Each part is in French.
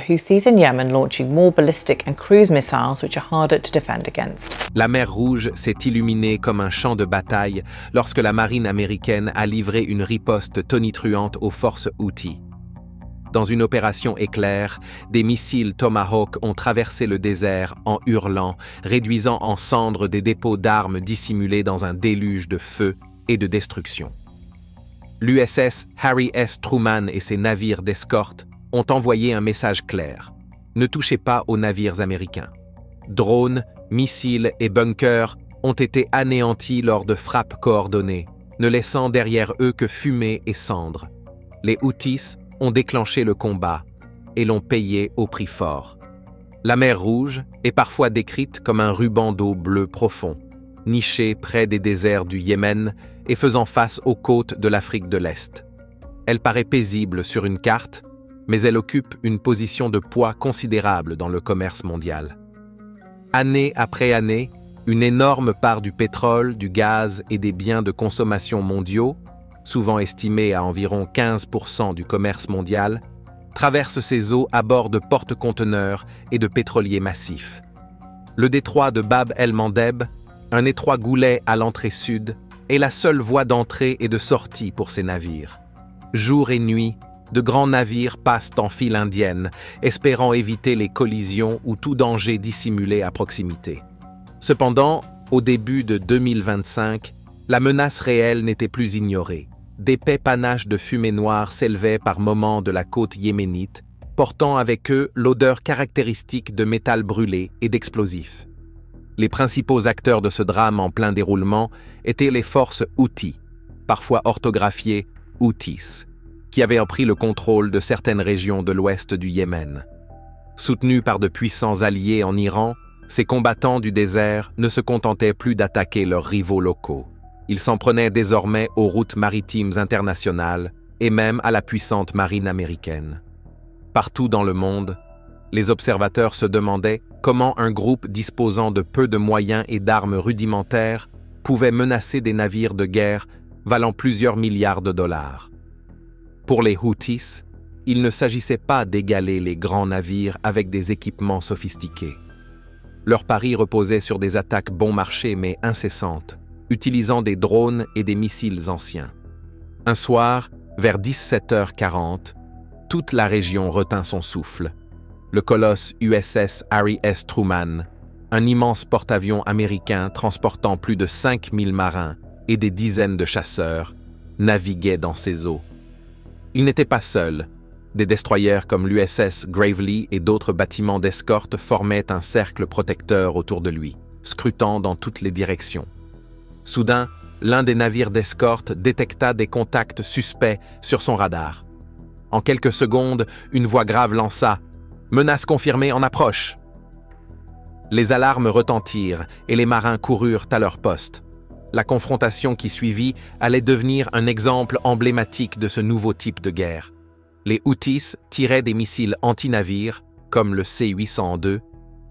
Houthis in Yemen launching more ballistic and cruise missiles which are harder to defend against. La mer Rouge s'est illuminée comme un champ de bataille lorsque la marine américaine a livré une riposte tonitruante aux forces Houthis. Dans une opération éclair, des missiles Tomahawk ont traversé le désert en hurlant, réduisant en cendres des dépôts d'armes dissimulés dans un déluge de feu et de destruction. L'USS Harry S. Truman et ses navires d'escorte ont envoyé un message clair. Ne touchez pas aux navires américains. Drones, missiles et bunkers ont été anéantis lors de frappes coordonnées, ne laissant derrière eux que fumée et cendres. Les Houthis ont déclenché le combat et l'ont payé au prix fort. La mer Rouge est parfois décrite comme un ruban d'eau bleu profond, niché près des déserts du Yémen et faisant face aux côtes de l'Afrique de l'Est. Elle paraît paisible sur une carte, mais elle occupe une position de poids considérable dans le commerce mondial. Année après année, une énorme part du pétrole, du gaz et des biens de consommation mondiaux, souvent estimés à environ 15% du commerce mondial, traverse ces eaux à bord de porte-conteneurs et de pétroliers massifs. Le détroit de Bab el-Mandeb, un étroit goulet à l'entrée sud, est la seule voie d'entrée et de sortie pour ces navires. Jour et nuit, de grands navires passent en file indienne, espérant éviter les collisions ou tout danger dissimulé à proximité. Cependant, au début de 2025, la menace réelle n'était plus ignorée. D'épais panaches de fumée noire s'élevaient par moments de la côte yéménite, portant avec eux l'odeur caractéristique de métal brûlé et d'explosifs. Les principaux acteurs de ce drame en plein déroulement étaient les forces Houthis, parfois orthographiées Houthis, qui avaient pris le contrôle de certaines régions de l'ouest du Yémen. Soutenus par de puissants alliés en Iran, ces combattants du désert ne se contentaient plus d'attaquer leurs rivaux locaux. Ils s'en prenaient désormais aux routes maritimes internationales et même à la puissante marine américaine. Partout dans le monde, les observateurs se demandaient comment un groupe disposant de peu de moyens et d'armes rudimentaires pouvait menacer des navires de guerre valant plusieurs milliards de dollars. Pour les Houthis, il ne s'agissait pas d'égaler les grands navires avec des équipements sophistiqués. Leur pari reposait sur des attaques bon marché mais incessantes, utilisant des drones et des missiles anciens. Un soir, vers 17h40, toute la région retint son souffle. Le colosse USS Harry S. Truman, un immense porte-avions américain transportant plus de 5000 marins et des dizaines de chasseurs, naviguait dans ses eaux. Il n'était pas seul. Des destroyers comme l'USS Gravely et d'autres bâtiments d'escorte formaient un cercle protecteur autour de lui, scrutant dans toutes les directions. Soudain, l'un des navires d'escorte détecta des contacts suspects sur son radar. En quelques secondes, une voix grave lança « Menace confirmée en approche !» Les alarmes retentirent et les marins coururent à leur poste. La confrontation qui suivit allait devenir un exemple emblématique de ce nouveau type de guerre. Les Houthis tiraient des missiles anti-navires, comme le C-802,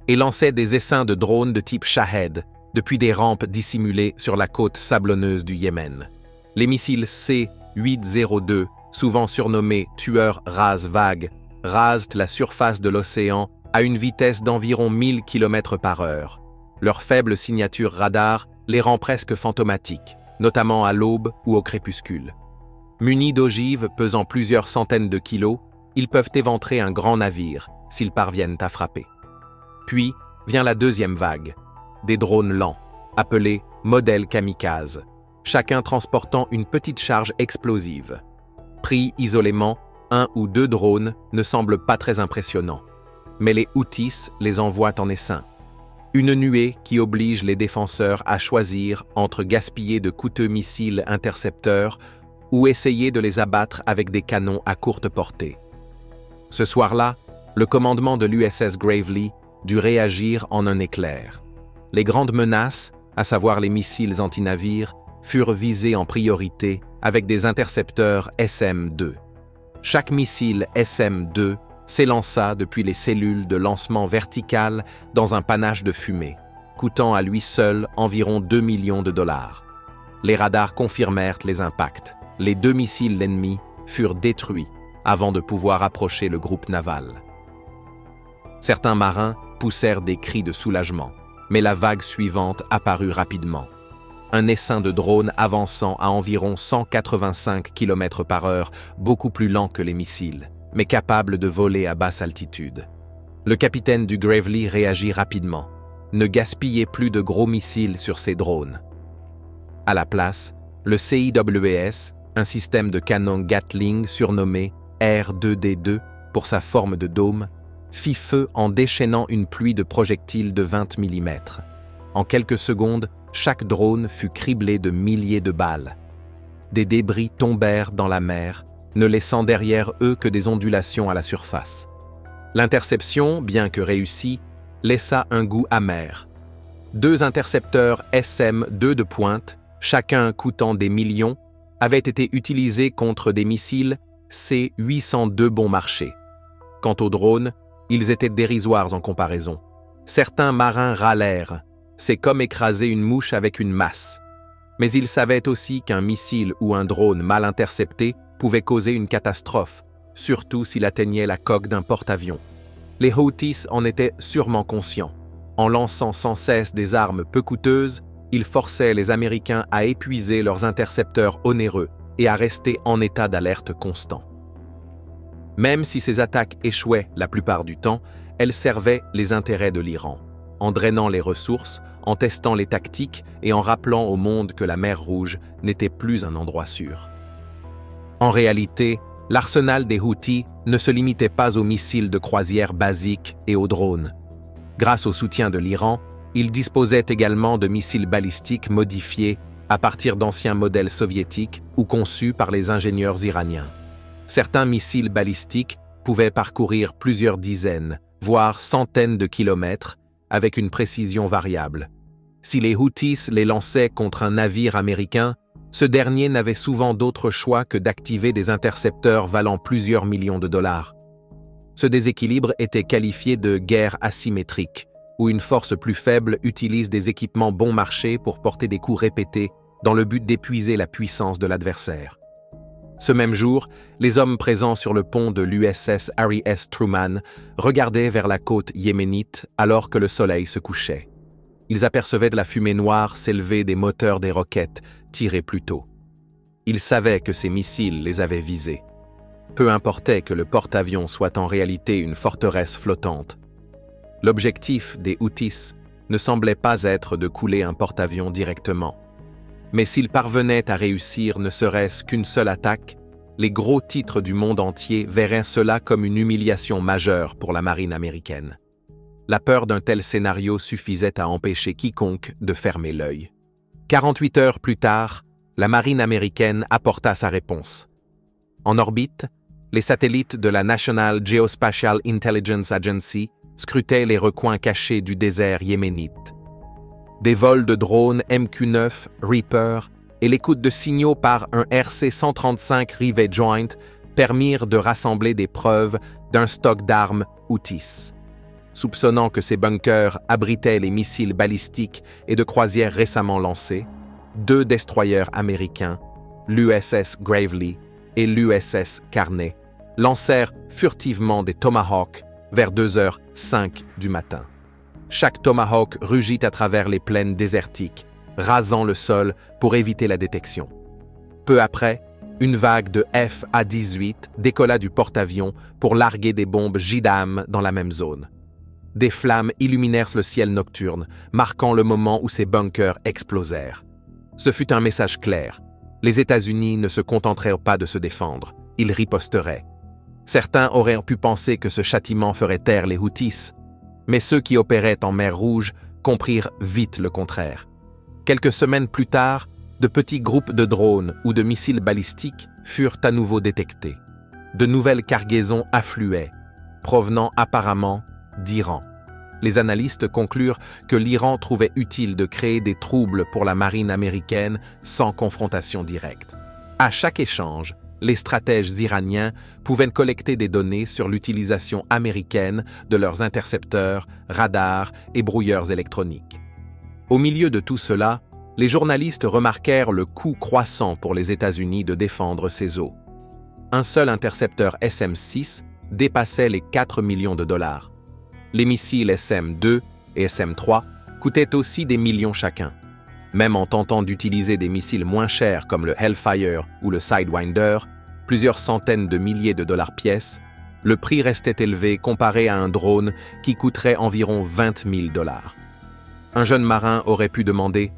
et lançaient des essaims de drones de type Shahed, depuis des rampes dissimulées sur la côte sablonneuse du Yémen. Les missiles C-802, souvent surnommés « tueurs rase-vagues », rasent la surface de l'océan à une vitesse d'environ 1000 km/h. Leur faible signature radar les rend presque fantomatiques, notamment à l'aube ou au crépuscule. Munis d'ogives pesant plusieurs centaines de kilos, ils peuvent éventrer un grand navire s'ils parviennent à frapper. Puis vient la deuxième vague, des drones lents, appelés modèles kamikazes, chacun transportant une petite charge explosive. Pris isolément, un ou deux drones ne semblent pas très impressionnants, mais les Houthis les envoient en essaim. Une nuée qui oblige les défenseurs à choisir entre gaspiller de coûteux missiles intercepteurs ou essayer de les abattre avec des canons à courte portée. Ce soir-là, le commandement de l'USS Gravely dut réagir en un éclair. Les grandes menaces, à savoir les missiles anti-navires, furent visés en priorité avec des intercepteurs SM-2. Chaque missile SM-2 s'élança depuis les cellules de lancement verticales dans un panache de fumée, coûtant à lui seul environ 2 millions de dollars. Les radars confirmèrent les impacts. Les 2 missiles ennemis furent détruits avant de pouvoir approcher le groupe naval. Certains marins poussèrent des cris de soulagement, mais la vague suivante apparut rapidement. Un essaim de drones avançant à environ 185 km/h, beaucoup plus lent que les missiles, mais capable de voler à basse altitude. Le capitaine du Gravely réagit rapidement. Ne gaspillez plus de gros missiles sur ces drones. À la place, le CIWS, un système de canon Gatling surnommé R2D2 pour sa forme de dôme, fit feu en déchaînant une pluie de projectiles de 20 mm. En quelques secondes, chaque drone fut criblé de milliers de balles. Des débris tombèrent dans la mer, ne laissant derrière eux que des ondulations à la surface. L'interception, bien que réussie, laissa un goût amer. 2 intercepteurs SM-2 de pointe, chacun coûtant des millions, avaient été utilisés contre des missiles C-802 bon marché. Quant aux drones, ils étaient dérisoires en comparaison. Certains marins râlèrent. C'est comme écraser une mouche avec une masse. Mais ils savaient aussi qu'un missile ou un drone mal intercepté pouvait causer une catastrophe, surtout s'il atteignait la coque d'un porte-avions. Les Houthis en étaient sûrement conscients. En lançant sans cesse des armes peu coûteuses, ils forçaient les Américains à épuiser leurs intercepteurs onéreux et à rester en état d'alerte constant. Même si ces attaques échouaient la plupart du temps, elles servaient les intérêts de l'Iran, en drainant les ressources, en testant les tactiques et en rappelant au monde que la mer Rouge n'était plus un endroit sûr. En réalité, l'arsenal des Houthis ne se limitait pas aux missiles de croisière basiques et aux drones. Grâce au soutien de l'Iran, ils disposaient également de missiles balistiques modifiés à partir d'anciens modèles soviétiques ou conçus par les ingénieurs iraniens. Certains missiles balistiques pouvaient parcourir plusieurs dizaines, voire centaines de kilomètres, avec une précision variable. Si les Houthis les lançaient contre un navire américain, ce dernier n'avait souvent d'autre choix que d'activer des intercepteurs valant plusieurs millions de dollars. Ce déséquilibre était qualifié de guerre asymétrique, où une force plus faible utilise des équipements bon marché pour porter des coups répétés dans le but d'épuiser la puissance de l'adversaire. Ce même jour, les hommes présents sur le pont de l'USS Harry S. Truman regardaient vers la côte yéménite alors que le soleil se couchait. Ils apercevaient de la fumée noire s'élever des moteurs des roquettes tirées plus tôt. Ils savaient que ces missiles les avaient visés. Peu importait que le porte-avions soit en réalité une forteresse flottante. L'objectif des Houthis ne semblait pas être de couler un porte-avions directement. Mais s'ils parvenaient à réussir ne serait-ce qu'une seule attaque, les gros titres du monde entier verraient cela comme une humiliation majeure pour la marine américaine. La peur d'un tel scénario suffisait à empêcher quiconque de fermer l'œil. 48 heures plus tard, la marine américaine apporta sa réponse. En orbite, les satellites de la National Geospatial Intelligence Agency scrutaient les recoins cachés du désert yéménite. Des vols de drones MQ-9 Reaper et l'écoute de signaux par un RC-135 Rivet Joint permirent de rassembler des preuves d'un stock d'armes Houthis. Soupçonnant que ces bunkers abritaient les missiles balistiques et de croisière récemment lancés, 2 destroyers américains, l'USS Gravely et l'USS Carney, lancèrent furtivement des Tomahawks vers 2h05 du matin. Chaque Tomahawk rugit à travers les plaines désertiques, rasant le sol pour éviter la détection. Peu après, une vague de F-A-18 décolla du porte-avions pour larguer des bombes JDAM dans la même zone. Des flammes illuminèrent le ciel nocturne, marquant le moment où ces bunkers explosèrent. Ce fut un message clair. Les États-Unis ne se contenteraient pas de se défendre, ils riposteraient. Certains auraient pu penser que ce châtiment ferait taire les Houthis, mais ceux qui opéraient en mer Rouge comprirent vite le contraire. Quelques semaines plus tard, de petits groupes de drones ou de missiles balistiques furent à nouveau détectés. De nouvelles cargaisons affluaient, provenant apparemment d'Iran. Les analystes conclurent que l'Iran trouvait utile de créer des troubles pour la marine américaine sans confrontation directe. À chaque échange, les stratèges iraniens pouvaient collecter des données sur l'utilisation américaine de leurs intercepteurs, radars et brouilleurs électroniques. Au milieu de tout cela, les journalistes remarquèrent le coût croissant pour les États-Unis de défendre ces eaux. Un seul intercepteur SM-6 dépassait les 4 millions de dollars. Les missiles SM-2 et SM-3 coûtaient aussi des millions chacun. Même en tentant d'utiliser des missiles moins chers comme le Hellfire ou le Sidewinder, plusieurs centaines de milliers de dollars pièce, le prix restait élevé comparé à un drone qui coûterait environ 20 000 dollars. Un jeune marin aurait pu demander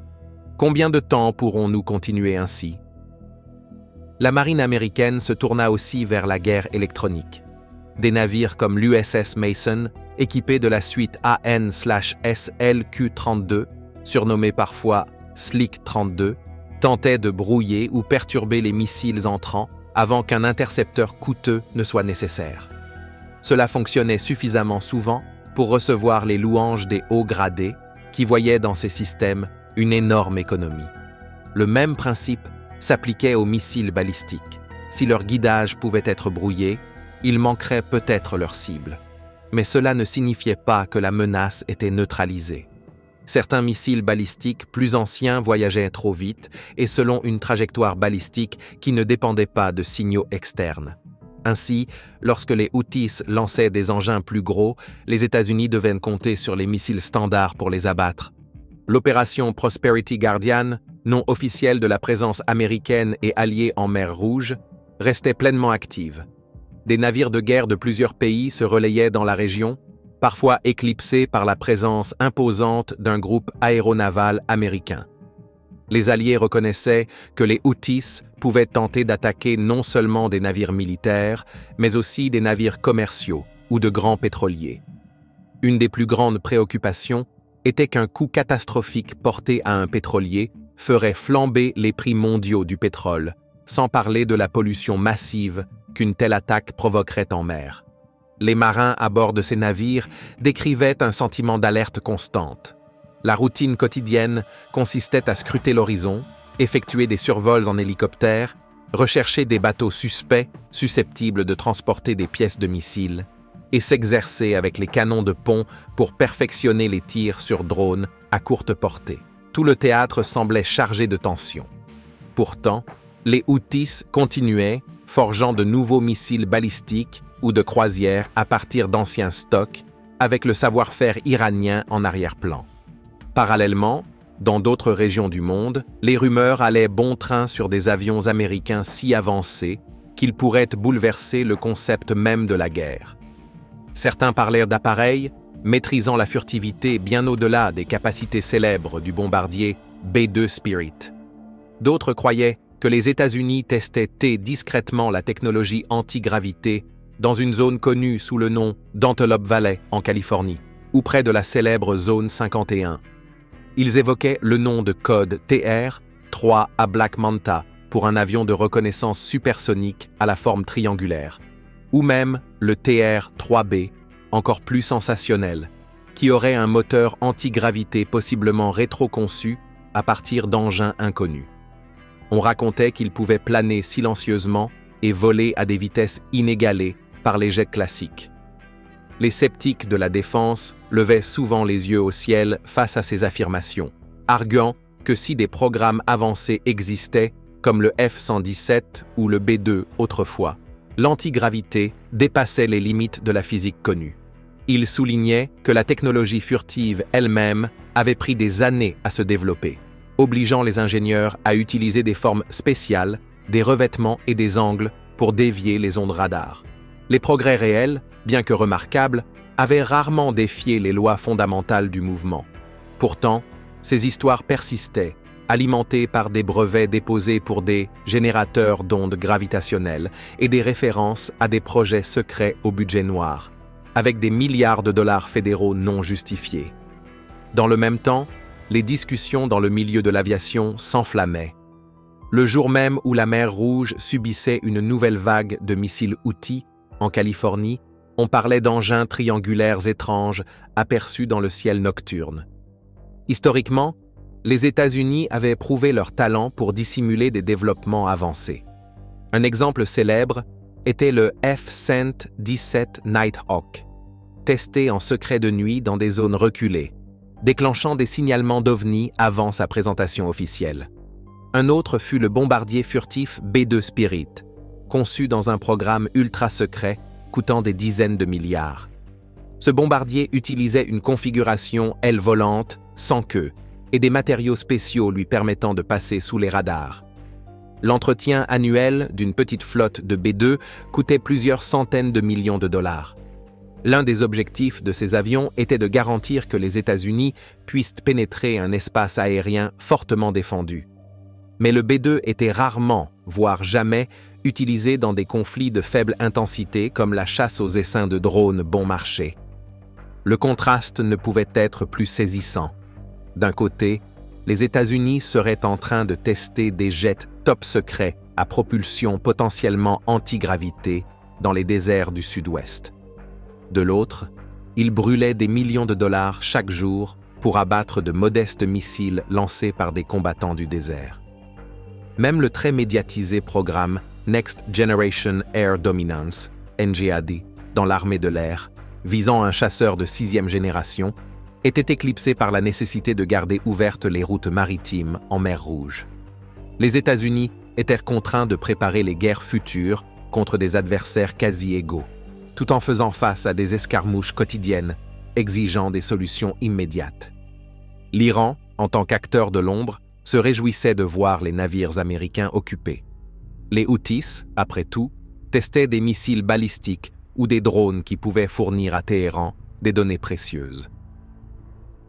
« Combien de temps pourrons-nous continuer ainsi ?» La marine américaine se tourna aussi vers la guerre électronique. Des navires comme l'USS Mason, équipés de la suite AN/SLQ-32, surnommée parfois Slick-32, tentaient de brouiller ou perturber les missiles entrants avant qu'un intercepteur coûteux ne soit nécessaire. Cela fonctionnait suffisamment souvent pour recevoir les louanges des hauts gradés qui voyaient dans ces systèmes une énorme économie. Le même principe s'appliquait aux missiles balistiques. Si leur guidage pouvait être brouillé, ils manqueraient peut-être leur cible. Mais cela ne signifiait pas que la menace était neutralisée. Certains missiles balistiques plus anciens voyageaient trop vite et selon une trajectoire balistique qui ne dépendait pas de signaux externes. Ainsi, lorsque les Houthis lançaient des engins plus gros, les États-Unis devaient compter sur les missiles standards pour les abattre. L'opération Prosperity Guardian, nom officiel de la présence américaine et alliée en mer Rouge, restait pleinement active. Des navires de guerre de plusieurs pays se relayaient dans la région, parfois éclipsés par la présence imposante d'un groupe aéronaval américain. Les Alliés reconnaissaient que les Houthis pouvaient tenter d'attaquer non seulement des navires militaires, mais aussi des navires commerciaux ou de grands pétroliers. Une des plus grandes préoccupations était qu'un coup catastrophique porté à un pétrolier ferait flamber les prix mondiaux du pétrole, sans parler de la pollution massive qu'une telle attaque provoquerait en mer. Les marins à bord de ces navires décrivaient un sentiment d'alerte constante. La routine quotidienne consistait à scruter l'horizon, effectuer des survols en hélicoptère, rechercher des bateaux suspects susceptibles de transporter des pièces de missiles et s'exercer avec les canons de pont pour perfectionner les tirs sur drones à courte portée. Tout le théâtre semblait chargé de tension. Pourtant, les Houthis continuaient, forgeant de nouveaux missiles balistiques ou de croisière à partir d'anciens stocks, avec le savoir-faire iranien en arrière-plan. Parallèlement, dans d'autres régions du monde, les rumeurs allaient bon train sur des avions américains si avancés qu'ils pourraient bouleverser le concept même de la guerre. Certains parlèrent d'appareils maîtrisant la furtivité bien au-delà des capacités célèbres du bombardier B-2 Spirit. D'autres croyaient que les États-Unis testaient discrètement la technologie anti-gravité dans une zone connue sous le nom d'Antelope Valley en Californie, ou près de la célèbre zone 51. Ils évoquaient le nom de code TR-3 à Black Manta pour un avion de reconnaissance supersonique à la forme triangulaire, ou même le TR-3B, encore plus sensationnel, qui aurait un moteur anti-gravité possiblement rétro-conçu à partir d'engins inconnus. On racontait qu'il pouvait planer silencieusement et voler à des vitesses inégalées par les jets classiques. Les sceptiques de la défense levaient souvent les yeux au ciel face à ces affirmations, arguant que si des programmes avancés existaient, comme le F-117 ou le B-2 autrefois, l'antigravité dépassait les limites de la physique connue. Ils soulignaient que la technologie furtive elle-même avait pris des années à se développer, obligeant les ingénieurs à utiliser des formes spéciales, des revêtements et des angles pour dévier les ondes radar. Les progrès réels, bien que remarquables, avaient rarement défié les lois fondamentales du mouvement. Pourtant, ces histoires persistaient, alimentées par des brevets déposés pour des générateurs d'ondes gravitationnelles et des références à des projets secrets au budget noir, avec des milliards de dollars fédéraux non justifiés. Dans le même temps, les discussions dans le milieu de l'aviation s'enflammaient. Le jour même où la mer Rouge subissait une nouvelle vague de missiles Houthis, en Californie, on parlait d'engins triangulaires étranges aperçus dans le ciel nocturne. Historiquement, les États-Unis avaient prouvé leur talent pour dissimuler des développements avancés. Un exemple célèbre était le F-117 Nighthawk, testé en secret de nuit dans des zones reculées, déclenchant des signalements d'OVNI avant sa présentation officielle. Un autre fut le bombardier furtif B-2 Spirit, conçu dans un programme ultra secret coûtant des dizaines de milliards. Ce bombardier utilisait une configuration aile volante, sans queue, et des matériaux spéciaux lui permettant de passer sous les radars. L'entretien annuel d'une petite flotte de B-2 coûtait plusieurs centaines de millions de dollars. L'un des objectifs de ces avions était de garantir que les États-Unis puissent pénétrer un espace aérien fortement défendu. Mais le B-2 était rarement, voire jamais, utilisé dans des conflits de faible intensité comme la chasse aux essaims de drones bon marché. Le contraste ne pouvait être plus saisissant. D'un côté, les États-Unis seraient en train de tester des jets top secrets à propulsion potentiellement anti-gravité dans les déserts du Sud-Ouest. De l'autre, ils brûlaient des millions de dollars chaque jour pour abattre de modestes missiles lancés par des combattants du désert. Même le très médiatisé programme Next Generation Air Dominance, NGAD, dans l'armée de l'air, visant un chasseur de 6e génération, était éclipsé par la nécessité de garder ouvertes les routes maritimes en mer Rouge. Les États-Unis étaient contraints de préparer les guerres futures contre des adversaires quasi égaux, tout en faisant face à des escarmouches quotidiennes exigeant des solutions immédiates. L'Iran, en tant qu'acteur de l'ombre, se réjouissait de voir les navires américains occupés. Les Houthis, après tout, testaient des missiles balistiques ou des drones qui pouvaient fournir à Téhéran des données précieuses.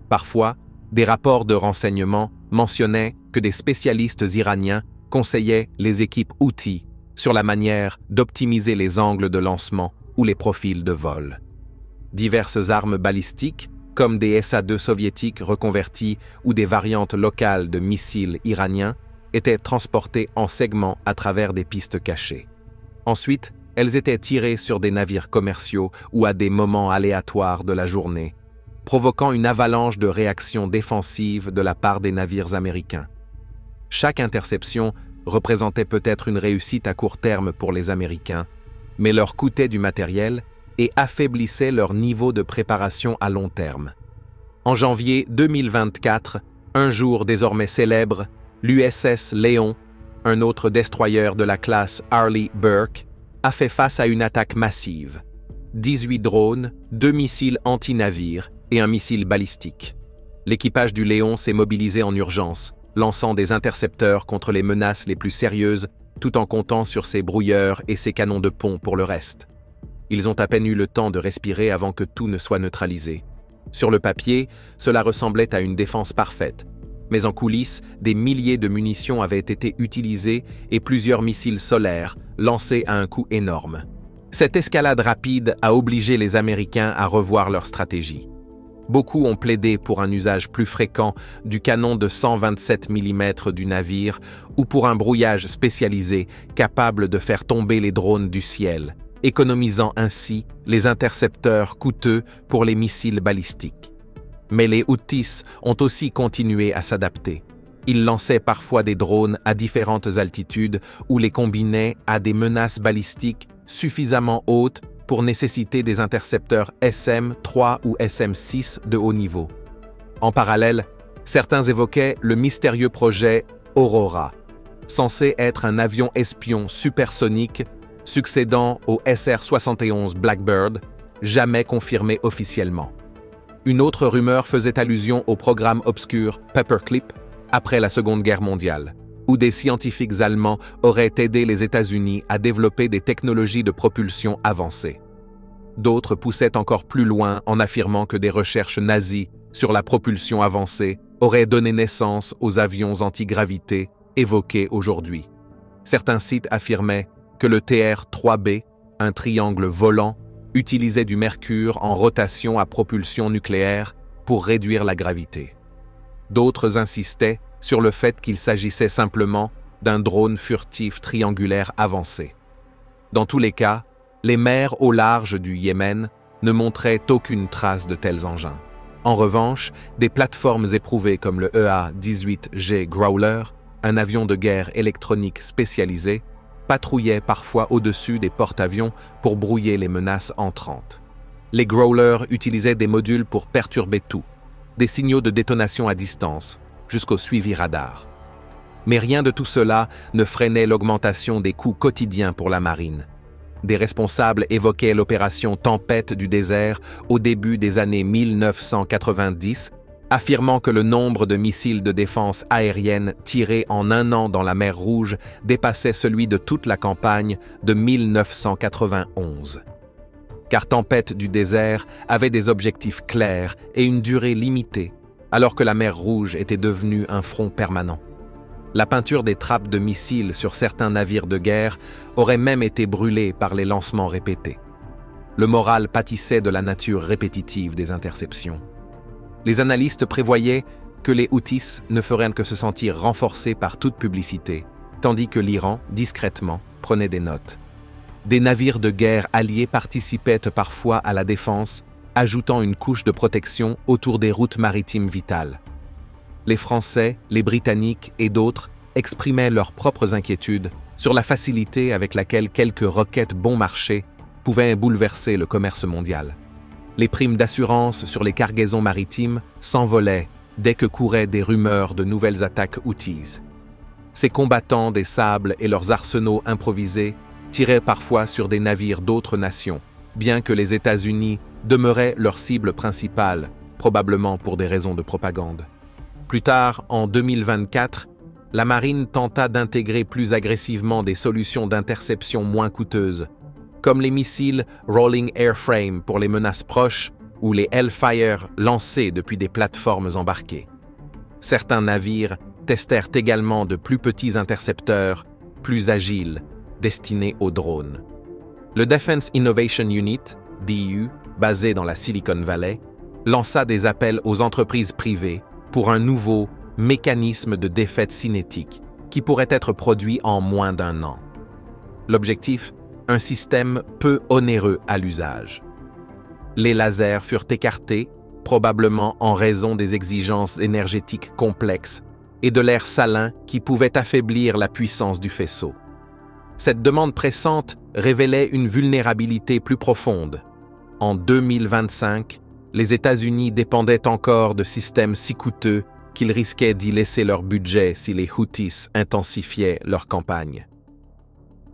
Parfois, des rapports de renseignement mentionnaient que des spécialistes iraniens conseillaient les équipes Houthis sur la manière d'optimiser les angles de lancement ou les profils de vol. Diverses armes balistiques, comme des SA-2 soviétiques reconvertis ou des variantes locales de missiles iraniens, étaient transportées en segments à travers des pistes cachées. Ensuite, elles étaient tirées sur des navires commerciaux ou à des moments aléatoires de la journée, provoquant une avalanche de réactions défensives de la part des navires américains. Chaque interception représentait peut-être une réussite à court terme pour les Américains, mais leur coûtait du matériel et affaiblissait leur niveau de préparation à long terme. En janvier 2024, un jour désormais célèbre, l'USS Léon, un autre destroyer de la classe Arleigh Burke, a fait face à une attaque massive. 18 drones, 2 missiles anti-navires et un missile balistique. L'équipage du Léon s'est mobilisé en urgence, lançant des intercepteurs contre les menaces les plus sérieuses, tout en comptant sur ses brouilleurs et ses canons de pont pour le reste. Ils ont à peine eu le temps de respirer avant que tout ne soit neutralisé. Sur le papier, cela ressemblait à une défense parfaite, mais en coulisses, des milliers de munitions avaient été utilisées et plusieurs missiles solaires lancés à un coût énorme. Cette escalade rapide a obligé les Américains à revoir leur stratégie. Beaucoup ont plaidé pour un usage plus fréquent du canon de 127 mm du navire ou pour un brouillage spécialisé capable de faire tomber les drones du ciel, économisant ainsi les intercepteurs coûteux pour les missiles balistiques. Mais les Houthis ont aussi continué à s'adapter. Ils lançaient parfois des drones à différentes altitudes ou les combinaient à des menaces balistiques suffisamment hautes pour nécessiter des intercepteurs SM-3 ou SM-6 de haut niveau. En parallèle, certains évoquaient le mystérieux projet Aurora, censé être un avion espion supersonique succédant au SR-71 Blackbird, jamais confirmé officiellement. Une autre rumeur faisait allusion au programme obscur Paperclip après la Seconde Guerre mondiale, où des scientifiques allemands auraient aidé les États-Unis à développer des technologies de propulsion avancées. D'autres poussaient encore plus loin en affirmant que des recherches nazies sur la propulsion avancée auraient donné naissance aux avions antigravité évoqués aujourd'hui. Certains sites affirmaient que le TR-3B, un triangle volant, utilisait du mercure en rotation à propulsion nucléaire pour réduire la gravité. D'autres insistaient sur le fait qu'il s'agissait simplement d'un drone furtif triangulaire avancé. Dans tous les cas, les mers au large du Yémen ne montraient aucune trace de tels engins. En revanche, des plateformes éprouvées comme le EA-18G Growler, un avion de guerre électronique spécialisé, patrouillaient parfois au-dessus des porte-avions pour brouiller les menaces entrantes. Les Growlers utilisaient des modules pour perturber tout, des signaux de détonation à distance, jusqu'au suivi radar. Mais rien de tout cela ne freinait l'augmentation des coûts quotidiens pour la marine. Des responsables évoquaient l'opération Tempête du désert au début des années 1990, affirmant que le nombre de missiles de défense aérienne tirés en un an dans la mer Rouge dépassait celui de toute la campagne de 1991. Car Tempête du désert avait des objectifs clairs et une durée limitée, alors que la mer Rouge était devenue un front permanent. La peinture des trappes de missiles sur certains navires de guerre aurait même été brûlée par les lancements répétés. Le moral pâtissait de la nature répétitive des interceptions. Les analystes prévoyaient que les Houthis ne feraient que se sentir renforcés par toute publicité, tandis que l'Iran, discrètement, prenait des notes. Des navires de guerre alliés participaient parfois à la défense, ajoutant une couche de protection autour des routes maritimes vitales. Les Français, les Britanniques et d'autres exprimaient leurs propres inquiétudes sur la facilité avec laquelle quelques roquettes bon marché pouvaient bouleverser le commerce mondial. Les primes d'assurance sur les cargaisons maritimes s'envolaient dès que couraient des rumeurs de nouvelles attaques Houthis. Ces combattants des sables et leurs arsenaux improvisés tiraient parfois sur des navires d'autres nations, bien que les États-Unis demeuraient leur cible principale, probablement pour des raisons de propagande. Plus tard, en 2024, la marine tenta d'intégrer plus agressivement des solutions d'interception moins coûteuses, comme les missiles Rolling Airframe pour les menaces proches ou les Hellfire lancés depuis des plateformes embarquées. Certains navires testèrent également de plus petits intercepteurs, plus agiles, destinés aux drones. Le Defense Innovation Unit, DIU, basé dans la Silicon Valley, lança des appels aux entreprises privées pour un nouveau mécanisme de défaite cinétique qui pourrait être produit en moins d'un an. L'objectif, un système peu onéreux à l'usage. Les lasers furent écartés, probablement en raison des exigences énergétiques complexes et de l'air salin qui pouvait affaiblir la puissance du faisceau. Cette demande pressante révélait une vulnérabilité plus profonde. En 2025, les États-Unis dépendaient encore de systèmes si coûteux qu'ils risquaient d'y laisser leur budget si les Houthis intensifiaient leur campagne.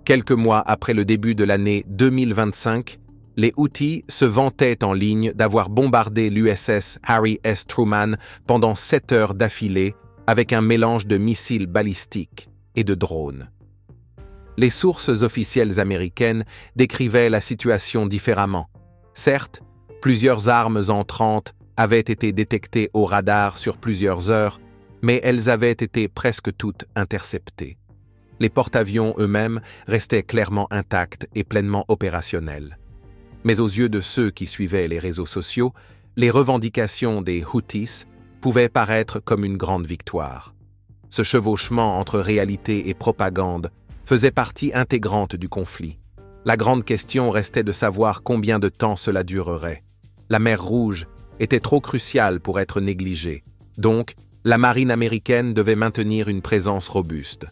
Quelques mois après le début de l'année 2025, les Houthis se vantaient en ligne d'avoir bombardé l'USS Harry S. Truman pendant 7 heures d'affilée avec un mélange de missiles balistiques et de drones. Les sources officielles américaines décrivaient la situation différemment. Certes, plusieurs armes entrantes avaient été détectées au radar sur plusieurs heures, mais elles avaient été presque toutes interceptées. Les porte-avions eux-mêmes restaient clairement intacts et pleinement opérationnels. Mais aux yeux de ceux qui suivaient les réseaux sociaux, les revendications des Houthis pouvaient paraître comme une grande victoire. Ce chevauchement entre réalité et propagande faisait partie intégrante du conflit. La grande question restait de savoir combien de temps cela durerait. La mer Rouge était trop cruciale pour être négligée. Donc, la marine américaine devait maintenir une présence robuste.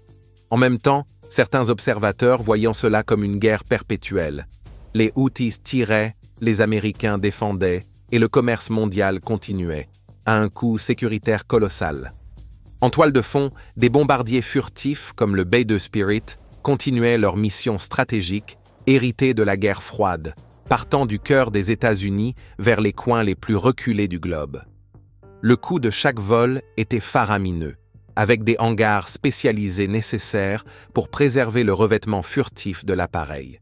En même temps, certains observateurs voyant cela comme une guerre perpétuelle. Les Houthis tiraient, les Américains défendaient, et le commerce mondial continuait, à un coût sécuritaire colossal. En toile de fond, des bombardiers furtifs comme le Bay de Spirit continuaient leur mission stratégique, héritée de la guerre froide, partant du cœur des États-Unis vers les coins les plus reculés du globe. Le coût de chaque vol était faramineux, avec des hangars spécialisés nécessaires pour préserver le revêtement furtif de l'appareil.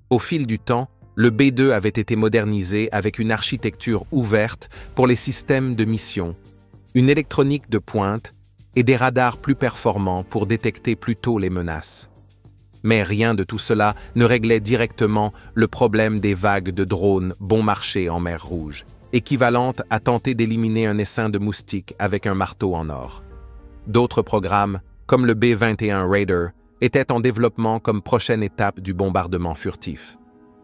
Au fil du temps, le B-2 avait été modernisé avec une architecture ouverte pour les systèmes de mission, une électronique de pointe et des radars plus performants pour détecter plus tôt les menaces. Mais rien de tout cela ne réglait directement le problème des vagues de drones bon marché en mer Rouge, équivalente à tenter d'éliminer un essaim de moustiques avec un marteau en or. D'autres programmes, comme le B-21 Raider, étaient en développement comme prochaine étape du bombardement furtif.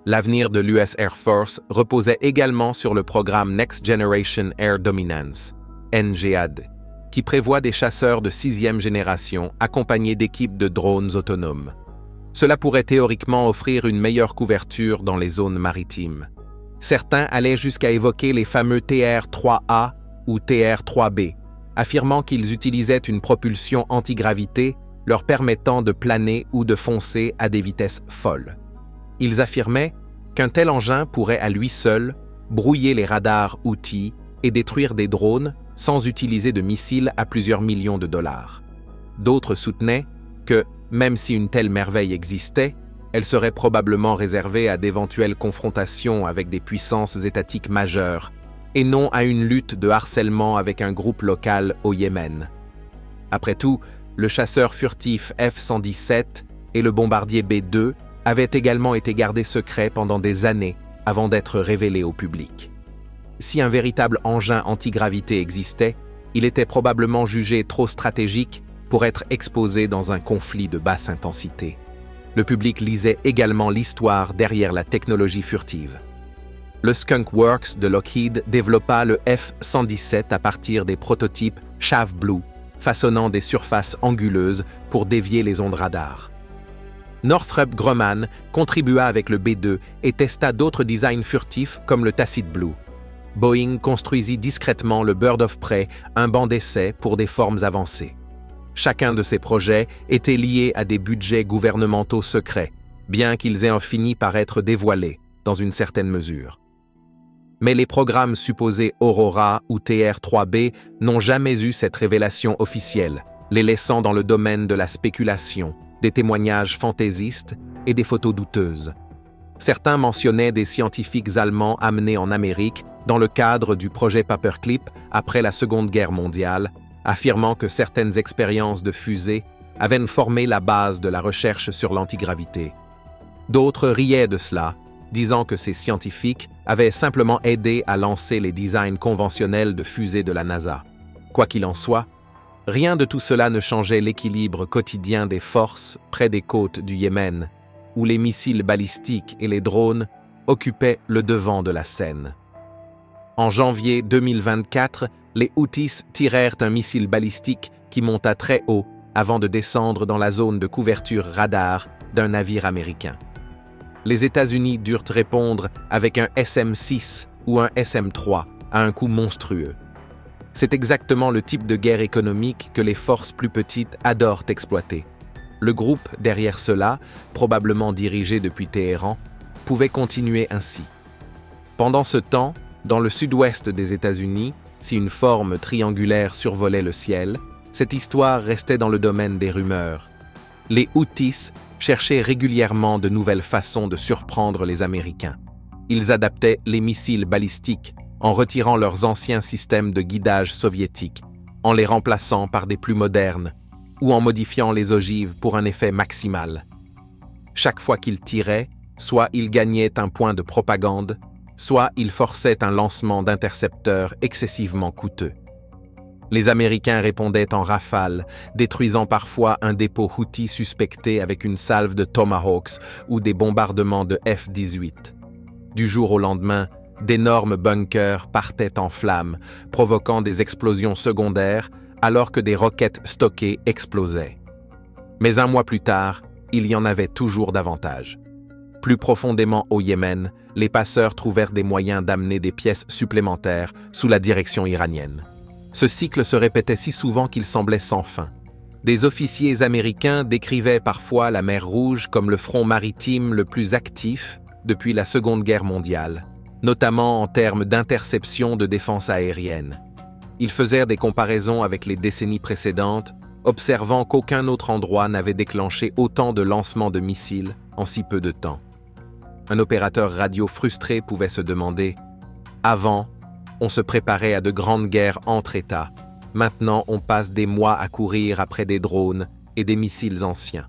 L'avenir de l'US Air Force reposait également sur le programme Next Generation Air Dominance, NGAD, qui prévoit des chasseurs de 6e génération accompagnés d'équipes de drones autonomes. Cela pourrait théoriquement offrir une meilleure couverture dans les zones maritimes. Certains allaient jusqu'à évoquer les fameux TR-3A ou TR-3B, affirmant qu'ils utilisaient une propulsion antigravité leur permettant de planer ou de foncer à des vitesses folles. Ils affirmaient qu'un tel engin pourrait à lui seul brouiller les radars Houthis et détruire des drones sans utiliser de missiles à plusieurs millions de dollars. D'autres soutenaient que, même si une telle merveille existait, elle serait probablement réservée à d'éventuelles confrontations avec des puissances étatiques majeures, et non à une lutte de harcèlement avec un groupe local au Yémen. Après tout, le chasseur furtif F-117 et le bombardier B-2 avaient également été gardés secrets pendant des années avant d'être révélés au public. Si un véritable engin antigravité existait, il était probablement jugé trop stratégique pour être exposé dans un conflit de basse intensité. Le public lisait également l'histoire derrière la technologie furtive. Le Skunk Works de Lockheed développa le F-117 à partir des prototypes Chav Blue, façonnant des surfaces anguleuses pour dévier les ondes radar. Northrop Grumman contribua avec le B-2 et testa d'autres designs furtifs comme le Tacit Blue. Boeing construisit discrètement le Bird of Prey, un banc d'essai pour des formes avancées. Chacun de ces projets était lié à des budgets gouvernementaux secrets, bien qu'ils aient fini par être dévoilés, dans une certaine mesure. Mais les programmes supposés Aurora ou TR-3B n'ont jamais eu cette révélation officielle, les laissant dans le domaine de la spéculation, des témoignages fantaisistes et des photos douteuses. Certains mentionnaient des scientifiques allemands amenés en Amérique dans le cadre du projet Paperclip après la Seconde Guerre mondiale, affirmant que certaines expériences de fusées avaient formé la base de la recherche sur l'antigravité. D'autres riaient de cela, disant que ces scientifiques avaient simplement aidé à lancer les designs conventionnels de fusées de la NASA. Quoi qu'il en soit, rien de tout cela ne changeait l'équilibre quotidien des forces près des côtes du Yémen, où les missiles balistiques et les drones occupaient le devant de la scène. En janvier 2024, les Houthis tirèrent un missile balistique qui monta très haut avant de descendre dans la zone de couverture radar d'un navire américain. Les États-Unis durent répondre avec un SM-6 ou un SM-3 à un coût monstrueux. C'est exactement le type de guerre économique que les forces plus petites adorent exploiter. Le groupe derrière cela, probablement dirigé depuis Téhéran, pouvait continuer ainsi. Pendant ce temps, dans le sud-ouest des États-Unis, si une forme triangulaire survolait le ciel, cette histoire restait dans le domaine des rumeurs. Les Houthis cherchaient régulièrement de nouvelles façons de surprendre les Américains. Ils adaptaient les missiles balistiques en retirant leurs anciens systèmes de guidage soviétiques, en les remplaçant par des plus modernes, ou en modifiant les ogives pour un effet maximal. Chaque fois qu'ils tiraient, soit ils gagnaient un point de propagande, soit ils forçaient un lancement d'intercepteurs excessivement coûteux. Les Américains répondaient en rafales, détruisant parfois un dépôt Houthi suspecté avec une salve de Tomahawks ou des bombardements de F-18. Du jour au lendemain, d'énormes bunkers partaient en flammes, provoquant des explosions secondaires alors que des roquettes stockées explosaient. Mais un mois plus tard, il y en avait toujours davantage. Plus profondément au Yémen, les passeurs trouvèrent des moyens d'amener des pièces supplémentaires sous la direction iranienne. Ce cycle se répétait si souvent qu'il semblait sans fin. Des officiers américains décrivaient parfois la mer Rouge comme le front maritime le plus actif depuis la Seconde Guerre mondiale, notamment en termes d'interception de défense aérienne. Ils faisèrent des comparaisons avec les décennies précédentes, observant qu'aucun autre endroit n'avait déclenché autant de lancements de missiles en si peu de temps. Un opérateur radio frustré pouvait se demander « Avant, on se préparait à de grandes guerres entre États. Maintenant, on passe des mois à courir après des drones et des missiles anciens. »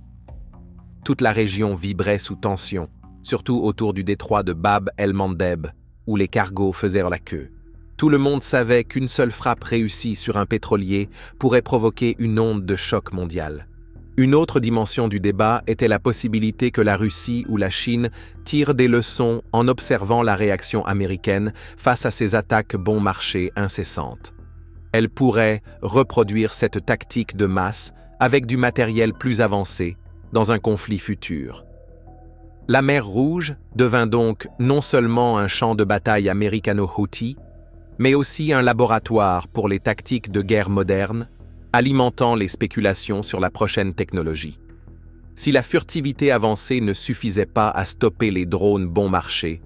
Toute la région vibrait sous tension, surtout autour du détroit de Bab el-Mandeb, où les cargos faisaient la queue. Tout le monde savait qu'une seule frappe réussie sur un pétrolier pourrait provoquer une onde de choc mondial. Une autre dimension du débat était la possibilité que la Russie ou la Chine tirent des leçons en observant la réaction américaine face à ces attaques bon marché incessantes. Elles pourraient reproduire cette tactique de masse avec du matériel plus avancé dans un conflit futur. La mer Rouge devint donc non seulement un champ de bataille américano-houthi, mais aussi un laboratoire pour les tactiques de guerre modernes, alimentant les spéculations sur la prochaine technologie. Si la furtivité avancée ne suffisait pas à stopper les drones bon marché,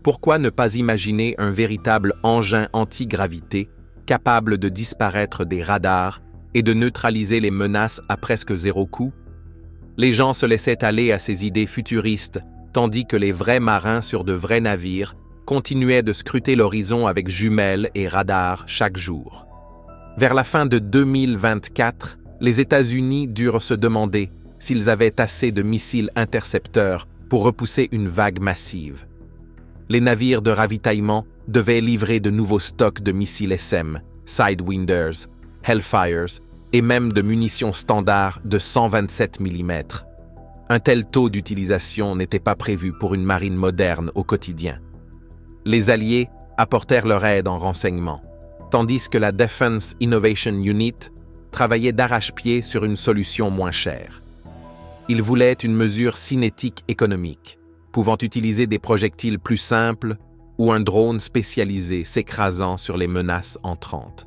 pourquoi ne pas imaginer un véritable engin anti-gravité capable de disparaître des radars et de neutraliser les menaces à presque zéro coût? Les gens se laissaient aller à ces idées futuristes, tandis que les vrais marins sur de vrais navires continuaient de scruter l'horizon avec jumelles et radars chaque jour. Vers la fin de 2024, les États-Unis durent se demander s'ils avaient assez de missiles intercepteurs pour repousser une vague massive. Les navires de ravitaillement devaient livrer de nouveaux stocks de missiles SM, Sidewinders, Hellfires et même de munitions standards de 127 mm. Un tel taux d'utilisation n'était pas prévu pour une marine moderne au quotidien. Les Alliés apportèrent leur aide en renseignement, tandis que la Defense Innovation Unit travaillait d'arrache-pied sur une solution moins chère. Ils voulaient une mesure cinétique économique, pouvant utiliser des projectiles plus simples ou un drone spécialisé s'écrasant sur les menaces entrantes.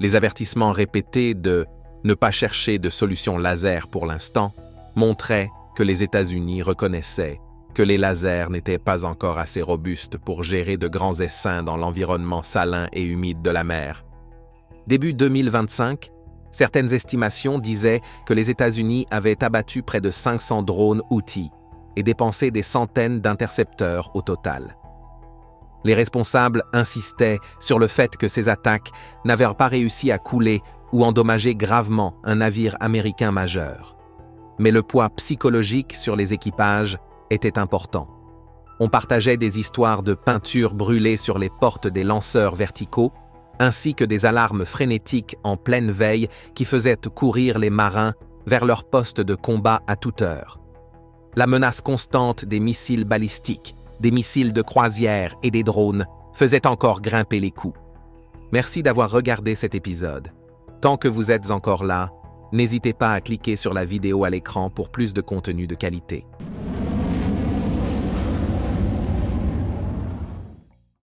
Les avertissements répétés de « ne pas chercher de solution laser pour l'instant » montraient que les États-Unis reconnaissaient que les lasers n'étaient pas encore assez robustes pour gérer de grands essaims dans l'environnement salin et humide de la mer. Début 2025, certaines estimations disaient que les États-Unis avaient abattu près de 500 drones Houthis et dépensé des centaines d'intercepteurs au total. Les responsables insistaient sur le fait que ces attaques n'avaient pas réussi à couler ou endommager gravement un navire américain majeur. Mais le poids psychologique sur les équipages était important. On partageait des histoires de peinture brûlée sur les portes des lanceurs verticaux, ainsi que des alarmes frénétiques en pleine veille qui faisaient courir les marins vers leur poste de combat à toute heure. La menace constante des missiles balistiques, des missiles de croisière et des drones faisait encore grimper les coûts. Merci d'avoir regardé cet épisode. Tant que vous êtes encore là, n'hésitez pas à cliquer sur la vidéo à l'écran pour plus de contenu de qualité.